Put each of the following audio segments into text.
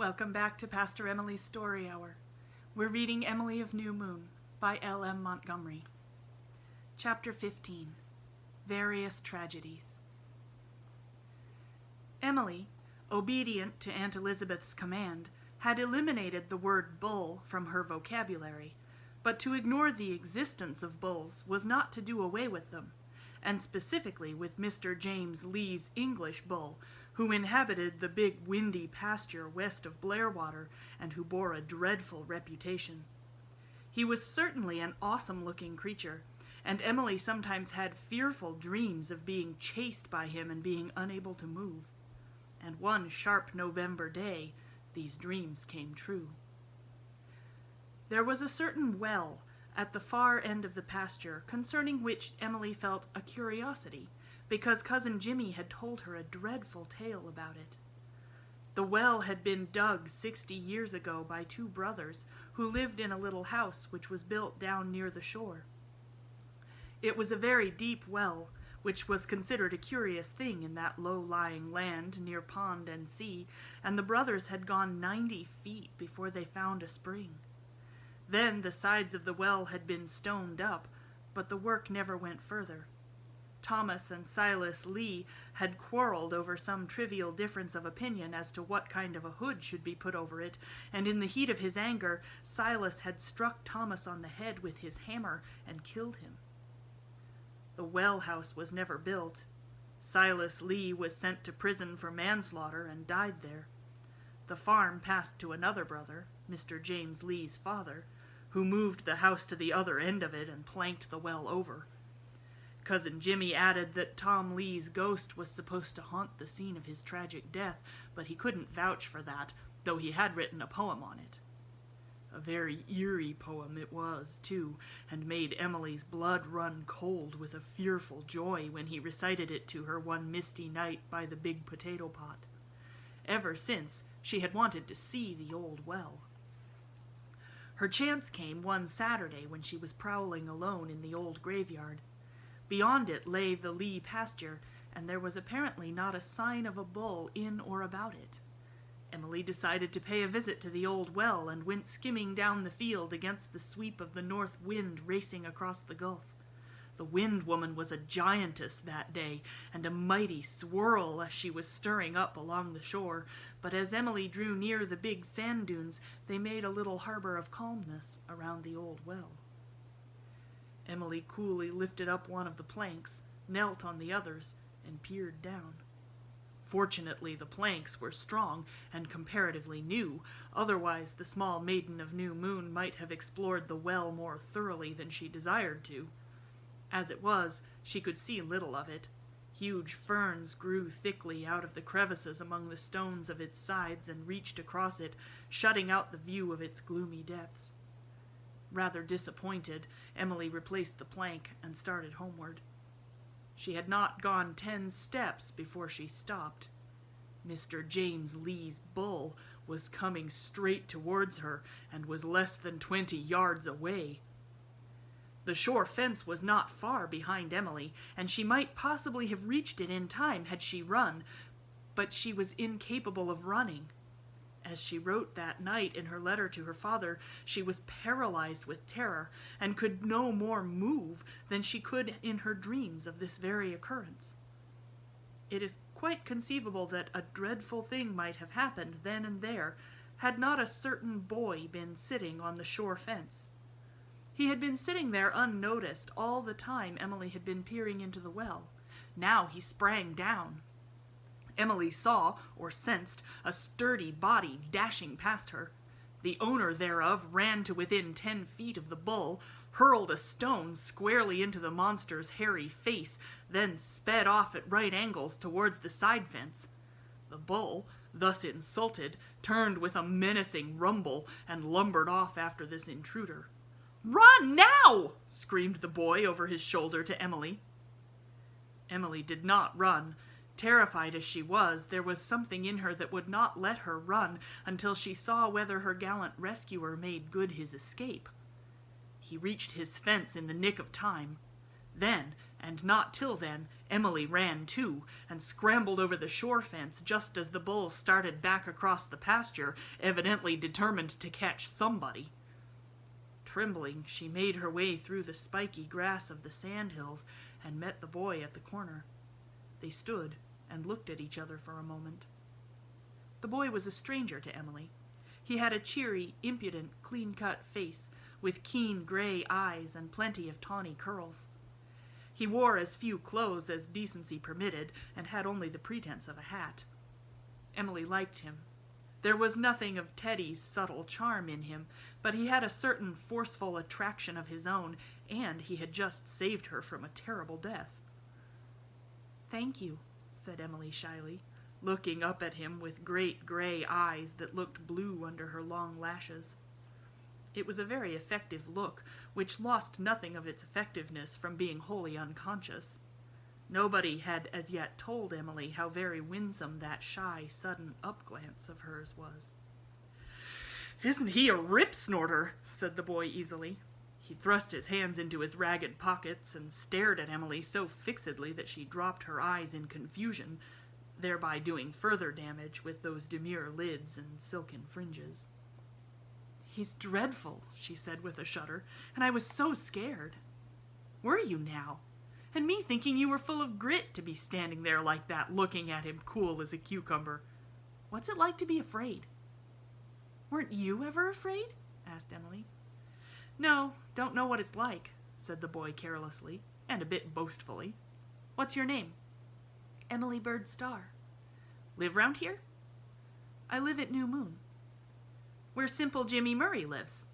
Welcome back to Pastor Emilie's Story Hour. We're reading Emilie of New Moon by L.M. Montgomery. Chapter 15. Various Tragedies. Emilie, obedient to Aunt Elizabeth's command, had eliminated the word bull from her vocabulary, but to ignore the existence of bulls was not to do away with them, and specifically with Mr. James Lee's English bull, who inhabited the big windy pasture west of Blairwater and who bore a dreadful reputation. He was certainly an awesome-looking creature, and Emilie sometimes had fearful dreams of being chased by him and being unable to move. And one sharp November day, these dreams came true. There was a certain well at the far end of the pasture concerning which Emilie felt a curiosity, because Cousin Jimmy had told her a dreadful tale about it. The well had been dug 60 years ago by two brothers who lived in a little house which was built down near the shore. It was a very deep well, which was considered a curious thing in that low-lying land near pond and sea, and the brothers had gone 90 feet before they found a spring. Then the sides of the well had been stoned up, but the work never went further. Thomas and Silas Lee had quarreled over some trivial difference of opinion as to what kind of a hood should be put over it, and in the heat of his anger, Silas had struck Thomas on the head with his hammer and killed him. The well house was never built. Silas Lee was sent to prison for manslaughter and died there. The farm passed to another brother, Mr. James Lee's father, who moved the house to the other end of it and planked the well over. Cousin Jimmy added that Tom Lee's ghost was supposed to haunt the scene of his tragic death, but he couldn't vouch for that, though he had written a poem on it. A very eerie poem it was, too, and made Emilie's blood run cold with a fearful joy when he recited it to her one misty night by the big potato pot. Ever since, she had wanted to see the old well. Her chance came one Saturday when she was prowling alone in the old graveyard. Beyond it lay the Lee pasture, and there was apparently not a sign of a bull in or about it. Emilie decided to pay a visit to the old well and went skimming down the field against the sweep of the north wind racing across the gulf. The Wind Woman was a giantess that day, and a mighty swirl as she was stirring up along the shore, but as Emilie drew near the big sand dunes, they made a little harbor of calmness around the old well. Emilie coolly lifted up one of the planks, knelt on the others, and peered down. Fortunately, the planks were strong and comparatively new, otherwise the small maiden of New Moon might have explored the well more thoroughly than she desired to. As it was, she could see little of it. Huge ferns grew thickly out of the crevices among the stones of its sides and reached across it, shutting out the view of its gloomy depths. Rather disappointed, Emilie replaced the plank and started homeward. She had not gone 10 steps before she stopped. Mr. James Lee's bull was coming straight towards her and was less than 20 yards away. The shore fence was not far behind Emilie, and she might possibly have reached it in time had she run, but she was incapable of running. As she wrote that night in her letter to her father, she was paralyzed with terror and could no more move than she could in her dreams of this very occurrence. It is quite conceivable that a dreadful thing might have happened then and there had not a certain boy been sitting on the shore fence. He had been sitting there unnoticed all the time Emilie had been peering into the well. Now he sprang down. Emilie saw, or sensed, a sturdy body dashing past her. The owner thereof ran to within 10 feet of the bull, hurled a stone squarely into the monster's hairy face, then sped off at right angles towards the side fence. The bull, thus insulted, turned with a menacing rumble and lumbered off after this intruder. "Run now!" screamed the boy over his shoulder to Emilie. Emilie did not run. Terrified as she was, there was something in her that would not let her run until she saw whether her gallant rescuer made good his escape. He reached his fence in the nick of time. Then, and not till then Emilie ran too, and scrambled over the shore fence just as the bull started back across the pasture, evidently determined to catch somebody. Trembling, she made her way through the spiky grass of the sandhills and met the boy at the corner. They stood and looked at each other for a moment. The boy was a stranger to Emilie. He had a cheery, impudent, clean-cut face, with keen gray eyes and plenty of tawny curls. He wore as few clothes as decency permitted, and had only the pretense of a hat. Emilie liked him. There was nothing of Teddy's subtle charm in him, but he had a certain forceful attraction of his own, and he had just saved her from a terrible death. "Thank you," said Emilie shyly, looking up at him with great gray eyes that looked blue under her long lashes. It was a very effective look, which lost nothing of its effectiveness from being wholly unconscious. Nobody had as yet told Emilie how very winsome that shy, sudden up-glance of hers was. "Isn't he a rip-snorter?" said the boy easily. He thrust his hands into his ragged pockets and stared at Emilie so fixedly that she dropped her eyes in confusion, thereby doing further damage with those demure lids and silken fringes. "He's dreadful," she said with a shudder, "and I was so scared." "Were you now? And me thinking you were full of grit to be standing there like that, looking at him cool as a cucumber. What's it like to be afraid?" "Weren't you ever afraid?" asked Emilie. "No, don't know what it's like," said the boy carelessly, and a bit boastfully. "What's your name?" "Emilie Bird Starr." "Live round here?" "I live at New Moon." "Where Simple Jimmy Murray lives."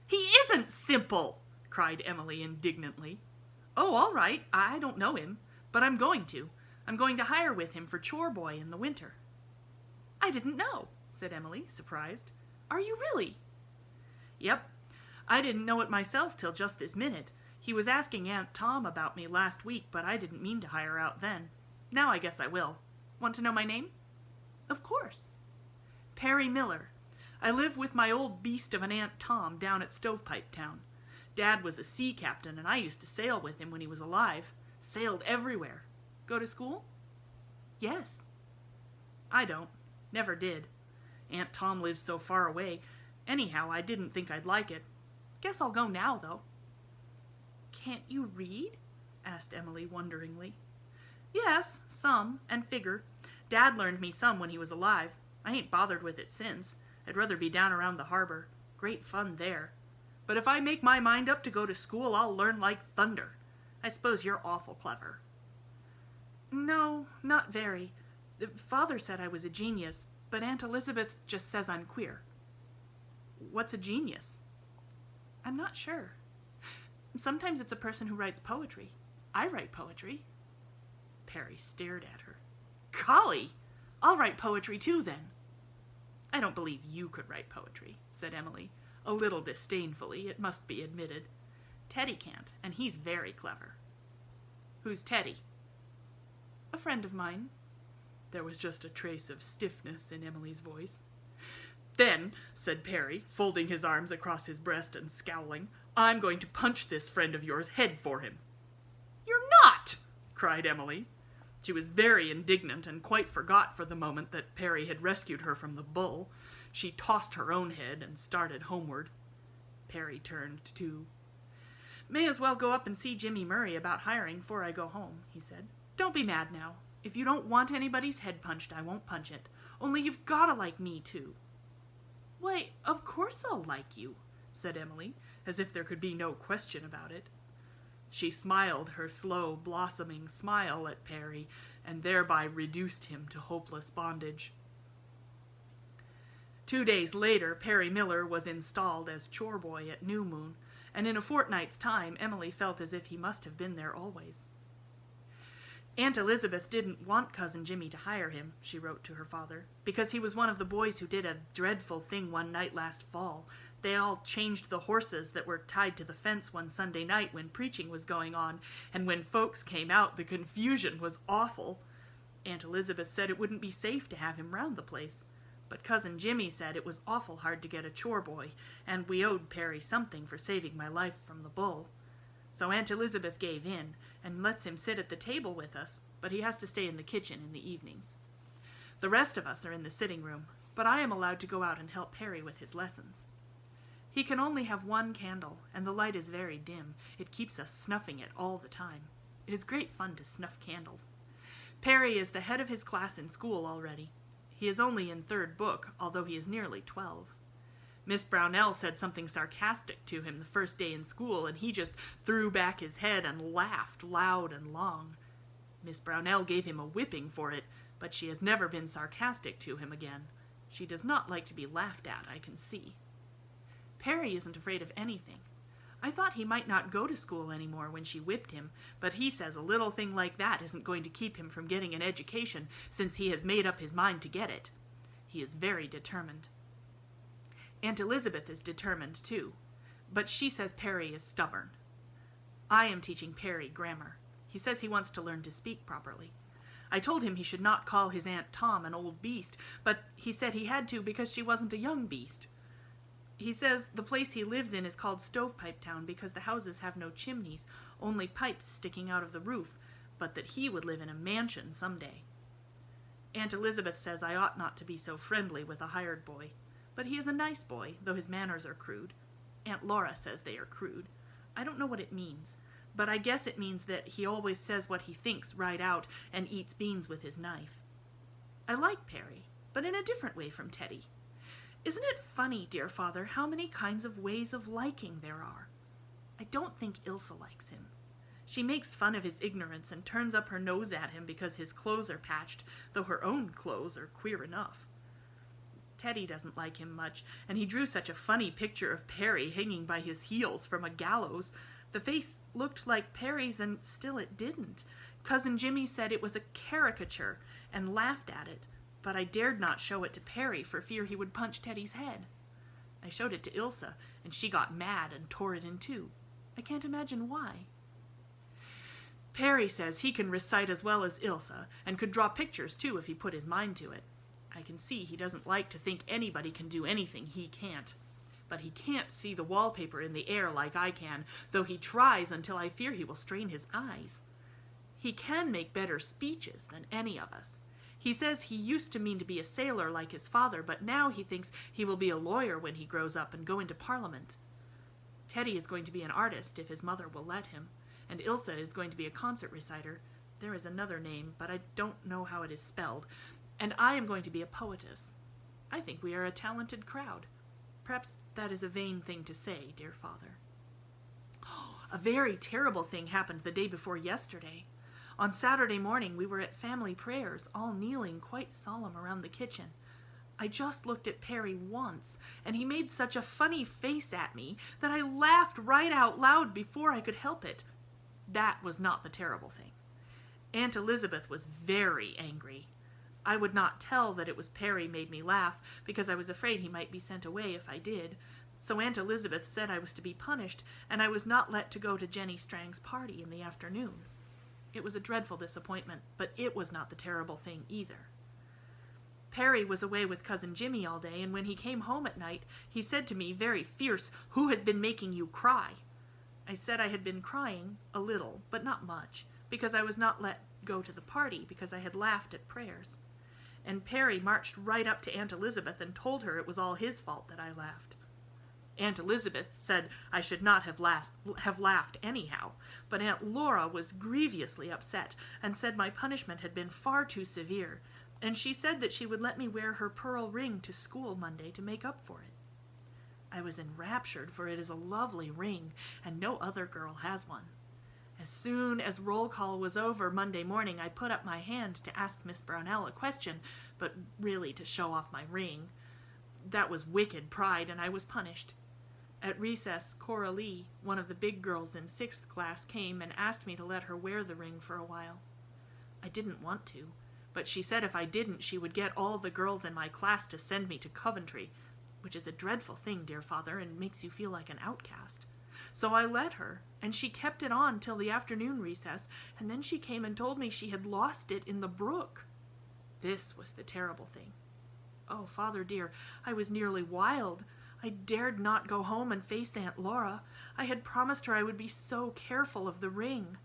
"He isn't simple!" cried Emilie indignantly. "Oh, all right, I don't know him, but I'm going to. I'm going to hire with him for chore boy in the winter." "I didn't know," said Emilie, surprised. "Are you really?" "Yep. I didn't know it myself till just this minute. He was asking Aunt Tom about me last week, but I didn't mean to hire out then. Now I guess I will. Want to know my name?" "Of course." "Perry Miller. I live with my old beast of an Aunt Tom down at Stovepipe Town. Dad was a sea captain, and I used to sail with him when he was alive. Sailed everywhere. Go to school?" "Yes." "I don't. Never did. Aunt Tom lives so far away. Anyhow, I didn't think I'd like it. Guess I'll go now, though." "Can't you read?" asked Emilie wonderingly. "Yes, some, and figure. Dad learned me some when he was alive. I ain't bothered with it since. I'd rather be down around the harbor. Great fun there. But if I make my mind up to go to school, I'll learn like thunder. I suppose you're awful clever." "No, not very. Father said I was a genius, but Aunt Elizabeth just says I'm queer." "What's a genius?" "I'm not sure. Sometimes it's a person who writes poetry. I write poetry." Perry stared at her. "Golly! I'll write poetry too, then." "I don't believe you could write poetry," said Emilie, a little disdainfully, it must be admitted. "Teddy can't, and he's very clever." "Who's Teddy?" "A friend of mine." There was just a trace of stiffness in Emilie's voice. "Then," said Perry, folding his arms across his breast and scowling, "I'm going to punch this friend of yours head for him." "You're not!" cried Emilie. She was very indignant and quite forgot for the moment that Perry had rescued her from the bull. She tossed her own head and started homeward. Perry turned too. "May as well go up and see Jimmy Murray about hiring 'fore I go home," he said. "Don't be mad now. If you don't want anybody's head punched, I won't punch it. Only you've got to like me, too." "Why, of course I'll like you," said Emilie, as if there could be no question about it. She smiled her slow, blossoming smile at Perry, and thereby reduced him to hopeless bondage. 2 days later, Perry Miller was installed as chore boy at New Moon, and in a fortnight's time Emilie felt as if he must have been there always. Aunt Elizabeth didn't want Cousin Jimmy to hire him, she wrote to her father, because he was one of the boys who did a dreadful thing one night last fall. They all changed the horses that were tied to the fence one Sunday night when preaching was going on, and when folks came out, the confusion was awful. Aunt Elizabeth said it wouldn't be safe to have him round the place, but Cousin Jimmy said it was awful hard to get a chore boy, and we owed Perry something for saving my life from the bull. So Aunt Elizabeth gave in and lets him sit at the table with us, but he has to stay in the kitchen in the evenings. The rest of us are in the sitting room, but I am allowed to go out and help Perry with his lessons. He can only have one candle, and the light is very dim. It keeps us snuffing it all the time. It is great fun to snuff candles. Perry is the head of his class in school already. He is only in third book, although he is nearly 12. Miss Brownell said something sarcastic to him the first day in school, and he just threw back his head and laughed loud and long. Miss Brownell gave him a whipping for it, but she has never been sarcastic to him again. She does not like to be laughed at, I can see. Perry isn't afraid of anything. I thought he might not go to school anymore when she whipped him, but he says a little thing like that isn't going to keep him from getting an education since he has made up his mind to get it. He is very determined. Aunt Elizabeth is determined, too, but she says Perry is stubborn. I am teaching Perry grammar. He says he wants to learn to speak properly. I told him he should not call his Aunt Tom an old beast, but he said he had to because she wasn't a young beast. He says the place he lives in is called Stovepipe Town because the houses have no chimneys, only pipes sticking out of the roof, but that he would live in a mansion someday. Aunt Elizabeth says I ought not to be so friendly with a hired boy, but he is a nice boy, though his manners are crude. Aunt Laura says they are crude. I don't know what it means, but I guess it means that he always says what he thinks right out and eats beans with his knife. I like Perry, but in a different way from Teddy. Isn't it funny, dear father, how many kinds of ways of liking there are? I don't think Ilsa likes him. She makes fun of his ignorance and turns up her nose at him because his clothes are patched, though her own clothes are queer enough. Teddy doesn't like him much, and he drew such a funny picture of Perry hanging by his heels from a gallows. The face looked like Perry's, and still it didn't. Cousin Jimmy said it was a caricature and laughed at it, but I dared not show it to Perry for fear he would punch Teddy's head. I showed it to Ilsa, and she got mad and tore it in two. I can't imagine why. Perry says he can recite as well as Ilsa, and could draw pictures too if he put his mind to it. I can see he doesn't like to think anybody can do anything he can't. But he can't see the wallpaper in the air like I can, though he tries until I fear he will strain his eyes. He can make better speeches than any of us. He says he used to mean to be a sailor like his father, but now he thinks he will be a lawyer when he grows up and go into Parliament. Teddy is going to be an artist if his mother will let him, and Ilsa is going to be a concert reciter. There is another name, but I don't know how it is spelled. And I am going to be a poetess. I think we are a talented crowd. Perhaps that is a vain thing to say, dear father. A very terrible thing happened the day before yesterday. On Saturday morning we were at family prayers, all kneeling quite solemn around the kitchen. I just looked at Perry once, and he made such a funny face at me that I laughed right out loud before I could help it. That was not the terrible thing. Aunt Elizabeth was very angry. I would not tell that it was Perry made me laugh, because I was afraid he might be sent away if I did. So Aunt Elizabeth said I was to be punished, and I was not let to go to Jenny Strang's party in the afternoon. It was a dreadful disappointment, but it was not the terrible thing either. Perry was away with Cousin Jimmy all day, and when he came home at night, he said to me, very fierce, "Who has been making you cry?" I said I had been crying, a little, but not much, because I was not let go to the party, because I had laughed at prayers. And Perry marched right up to Aunt Elizabeth and told her it was all his fault that I laughed. Aunt Elizabeth said I should not have laughed anyhow, but Aunt Laura was grievously upset and said my punishment had been far too severe, and she said that she would let me wear her pearl ring to school Monday to make up for it. I was enraptured, for it is a lovely ring, and no other girl has one. As soon as roll call was over Monday morning, I put up my hand to ask Miss Brownell a question, but really to show off my ring. That was wicked pride, and I was punished. At recess, Cora Lee, one of the big girls in 6th class, came and asked me to let her wear the ring for a while. I didn't want to, but she said if I didn't, she would get all the girls in my class to send me to Coventry, which is a dreadful thing, dear father, and makes you feel like an outcast. So I let her, and she kept it on till the afternoon recess, and then she came and told me she had lost it in the brook. This was the terrible thing. Oh, father dear, I was nearly wild. I dared not go home and face Aunt Laura. I had promised her I would be so careful of the ring.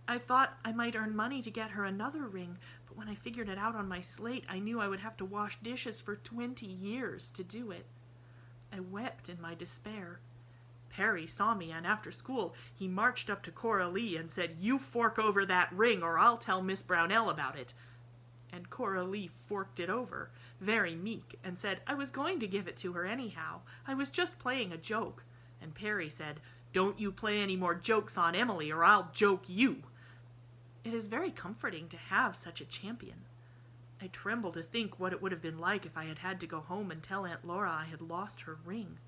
I thought I might earn money to get her another ring, but when I figured it out on my slate, I knew I would have to wash dishes for 20 years to do it. I wept in my despair. Perry saw me, and after school, he marched up to Coralie and said, "You fork over that ring, or I'll tell Miss Brownell about it." And Coralie forked it over, very meek, and said, "I was going to give it to her anyhow. I was just playing a joke." And Perry said, "Don't you play any more jokes on Emilie, or I'll joke you." It is very comforting to have such a champion. I tremble to think what it would have been like if I had had to go home and tell Aunt Laura I had lost her ring.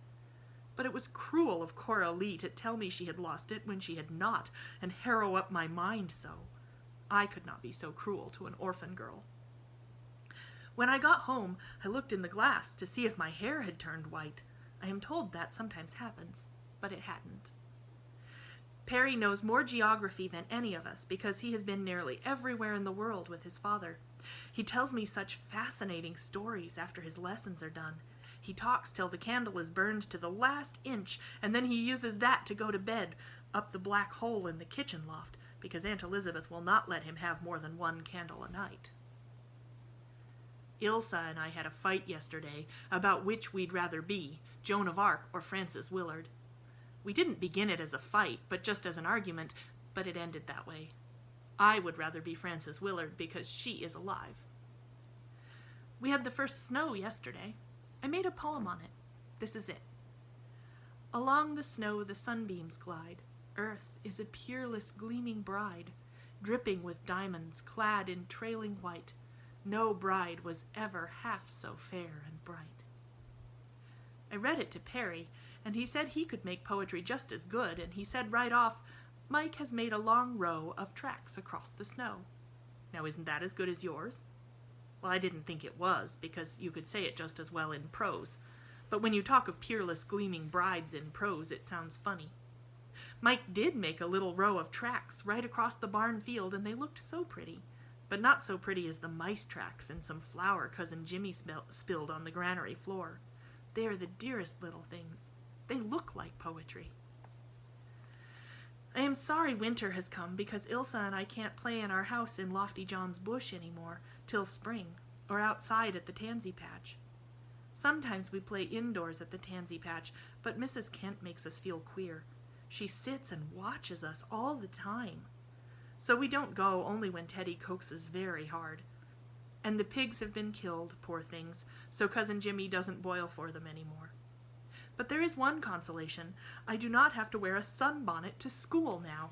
But it was cruel of Coralie to tell me she had lost it when she had not, and harrow up my mind so. I could not be so cruel to an orphan girl. When I got home, I looked in the glass to see if my hair had turned white. I am told that sometimes happens, but it hadn't. Perry knows more geography than any of us because he has been nearly everywhere in the world with his father. He tells me such fascinating stories after his lessons are done. He talks till the candle is burned to the last inch, and then he uses that to go to bed up the black hole in the kitchen loft, because Aunt Elizabeth will not let him have more than one candle a night. Ilsa and I had a fight yesterday about which we'd rather be, Joan of Arc or Frances Willard. We didn't begin it as a fight, but just as an argument, but it ended that way. I would rather be Frances Willard because she is alive. We had the first snow yesterday. I made a poem on it. This is it. Along the snow the sunbeams glide. Earth is a peerless gleaming bride, dripping with diamonds, clad in trailing white. No bride was ever half so fair and bright. I read it to Perry, and he said he could make poetry just as good, and he said right off, "Mike has made a long row of tracks across the snow." Now isn't that as good as yours? Well, I didn't think it was, because you could say it just as well in prose. But when you talk of peerless gleaming brides in prose, it sounds funny. Mike did make a little row of tracks right across the barn field, and they looked so pretty. But not so pretty as the mice tracks and some flour Cousin Jimmy spilled on the granary floor. They are the dearest little things. They look like poetry. I am sorry winter has come because Ilsa and I can't play in our house in Lofty John's bush anymore till spring, or outside at the tansy patch. Sometimes we play indoors at the tansy patch, but Mrs. Kent makes us feel queer. She sits and watches us all the time. So we don't go only when Teddy coaxes very hard. And the pigs have been killed, poor things, so Cousin Jimmy doesn't boil for them anymore. But there is one consolation. I do not have to wear a sunbonnet to school now.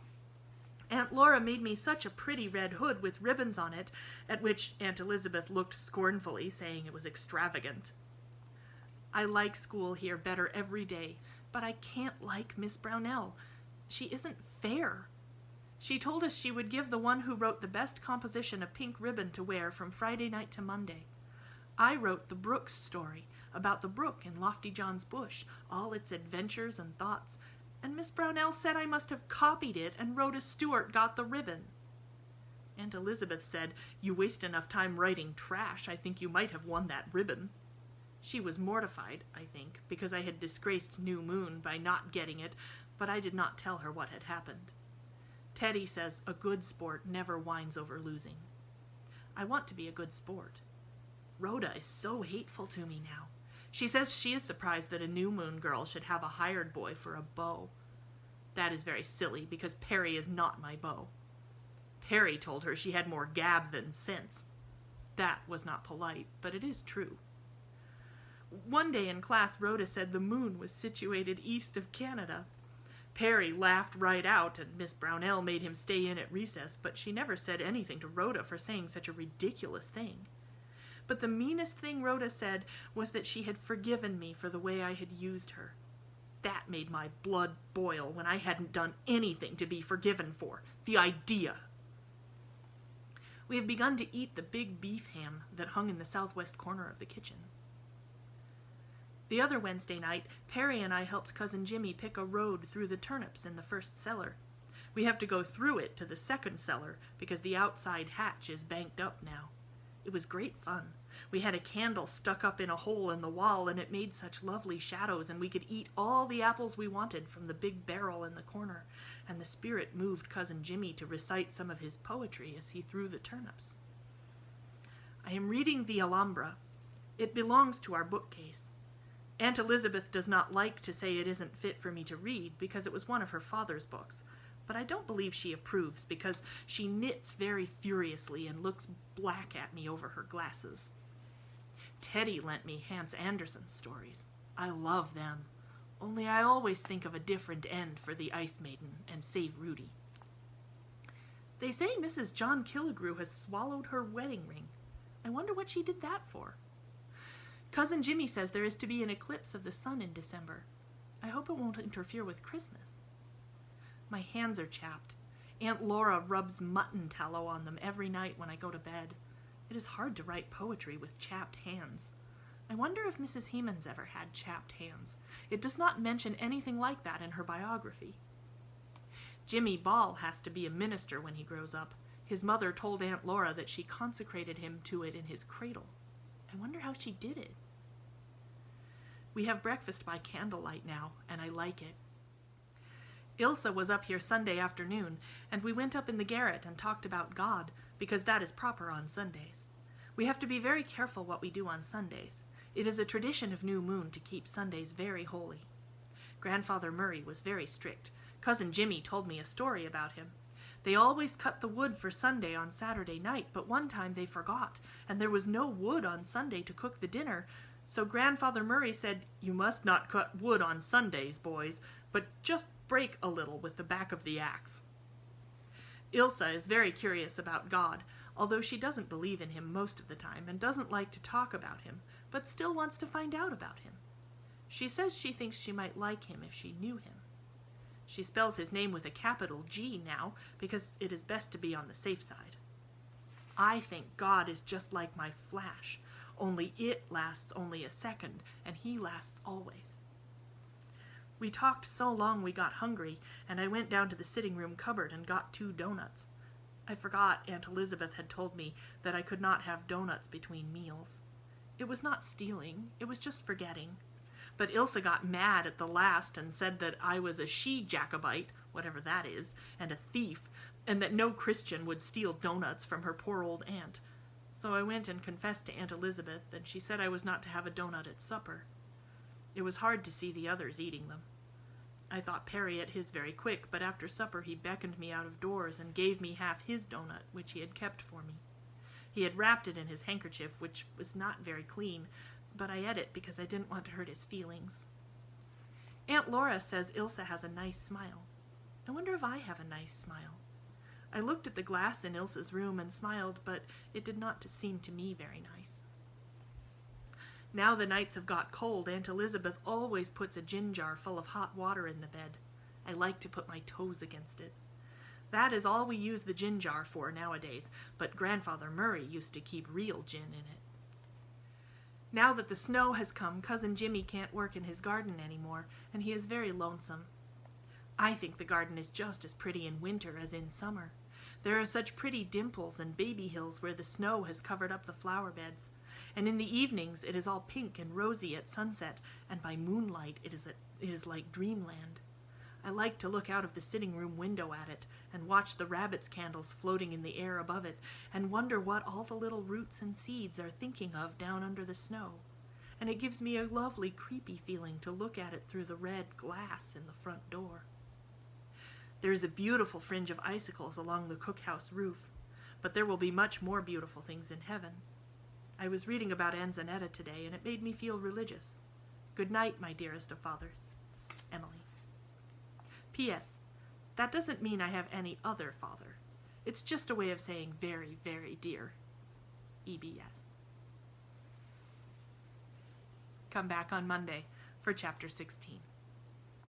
Aunt Laura made me such a pretty red hood with ribbons on it, at which Aunt Elizabeth looked scornfully, saying it was extravagant. I like school here better every day, but I can't like Miss Brownell. She isn't fair. She told us she would give the one who wrote the best composition a pink ribbon to wear from Friday night to Monday. I wrote the Brooks story about the brook in Lofty John's bush, all its adventures and thoughts, and Miss Brownell said I must have copied it, and Rhoda Stewart got the ribbon. Aunt Elizabeth said, "You waste enough time writing trash. I think you might have won that ribbon." She was mortified, I think, because I had disgraced New Moon by not getting it, but I did not tell her what had happened. Teddy says a good sport never whines over losing. I want to be a good sport. Rhoda is so hateful to me now. She says she is surprised that a New Moon girl should have a hired boy for a beau. That is very silly, because Perry is not my beau. Perry told her she had more gab than sense. That was not polite, but it is true. One day in class, Rhoda said the moon was situated east of Canada. Perry laughed right out, and Miss Brownell made him stay in at recess, but she never said anything to Rhoda for saying such a ridiculous thing. But the meanest thing Rhoda said was that she had forgiven me for the way I had used her. That made my blood boil when I hadn't done anything to be forgiven for. The idea! We have begun to eat the big beef ham that hung in the southwest corner of the kitchen. The other Wednesday night, Perry and I helped Cousin Jimmy pick a road through the turnips in the first cellar. We have to go through it to the second cellar because the outside hatch is banked up now. It was great fun. We had a candle stuck up in a hole in the wall, and it made such lovely shadows, and we could eat all the apples we wanted from the big barrel in the corner, and the spirit moved Cousin Jimmy to recite some of his poetry as he threw the turnips. I am reading the Alhambra. It belongs to our bookcase. Aunt Elizabeth does not like to say it isn't fit for me to read because it was one of her father's books, but I don't believe she approves because she knits very furiously and looks black at me over her glasses. Teddy lent me Hans Andersen's stories. I love them, only I always think of a different end for the Ice Maiden and save Rudy. They say Mrs. John Killigrew has swallowed her wedding ring. I wonder what she did that for. Cousin Jimmy says there is to be an eclipse of the sun in December. I hope it won't interfere with Christmas. My hands are chapped. Aunt Laura rubs mutton tallow on them every night when I go to bed. It is hard to write poetry with chapped hands. I wonder if Mrs. Hemans ever had chapped hands. It does not mention anything like that in her biography. Jimmy Ball has to be a minister when he grows up. His mother told Aunt Laura that she consecrated him to it in his cradle. I wonder how she did it. We have breakfast by candlelight now, and I like it. Ilsa was up here Sunday afternoon, and we went up in the garret and talked about God, because that is proper on Sundays. We have to be very careful what we do on Sundays. It is a tradition of New Moon to keep Sundays very holy. Grandfather Murray was very strict. Cousin Jimmy told me a story about him. They always cut the wood for Sunday on Saturday night, but one time they forgot, and there was no wood on Sunday to cook the dinner, so Grandfather Murray said, "You must not cut wood on Sundays, boys, but just break a little with the back of the axe." Ilsa is very curious about God, although she doesn't believe in him most of the time and doesn't like to talk about him, but still wants to find out about him. She says she thinks she might like him if she knew him. She spells his name with a capital G now, because it is best to be on the safe side. I think God is just like my flash, only it lasts only a second, and he lasts always. We talked so long we got hungry, and I went down to the sitting room cupboard and got 2 donuts. I forgot Aunt Elizabeth had told me that I could not have donuts between meals. It was not stealing, it was just forgetting. But Ilsa got mad at the last and said that I was a she-Jacobite, whatever that is, and a thief, and that no Christian would steal donuts from her poor old aunt. So I went and confessed to Aunt Elizabeth, and she said I was not to have a donut at supper. It was hard to see the others eating them. I thought Perry ate his very quick, but after supper he beckoned me out of doors and gave me half his donut, which he had kept for me. He had wrapped it in his handkerchief, which was not very clean, but I ate it because I didn't want to hurt his feelings. Aunt Laura says Ilsa has a nice smile. I wonder if I have a nice smile. I looked at the glass in Ilsa's room and smiled, but it did not seem to me very nice. Now the nights have got cold, Aunt Elizabeth always puts a gin jar full of hot water in the bed. I like to put my toes against it. That is all we use the gin jar for nowadays, but Grandfather Murray used to keep real gin in it. Now that the snow has come, Cousin Jimmy can't work in his garden anymore, and he is very lonesome. I think the garden is just as pretty in winter as in summer. There are such pretty dimples and baby hills where the snow has covered up the flower beds, and in the evenings it is all pink and rosy at sunset, and by moonlight it is like dreamland. I like to look out of the sitting room window at it, and watch the rabbit's candles floating in the air above it, and wonder what all the little roots and seeds are thinking of down under the snow. And it gives me a lovely creepy feeling to look at it through the red glass in the front door. There is a beautiful fringe of icicles along the cookhouse roof, but there will be much more beautiful things in heaven. I was reading about Anzanetta today, and it made me feel religious. Good night, my dearest of fathers. Emilie. P.S. That doesn't mean I have any other father. It's just a way of saying very, very dear. EBS. Come back on Monday for Chapter 16.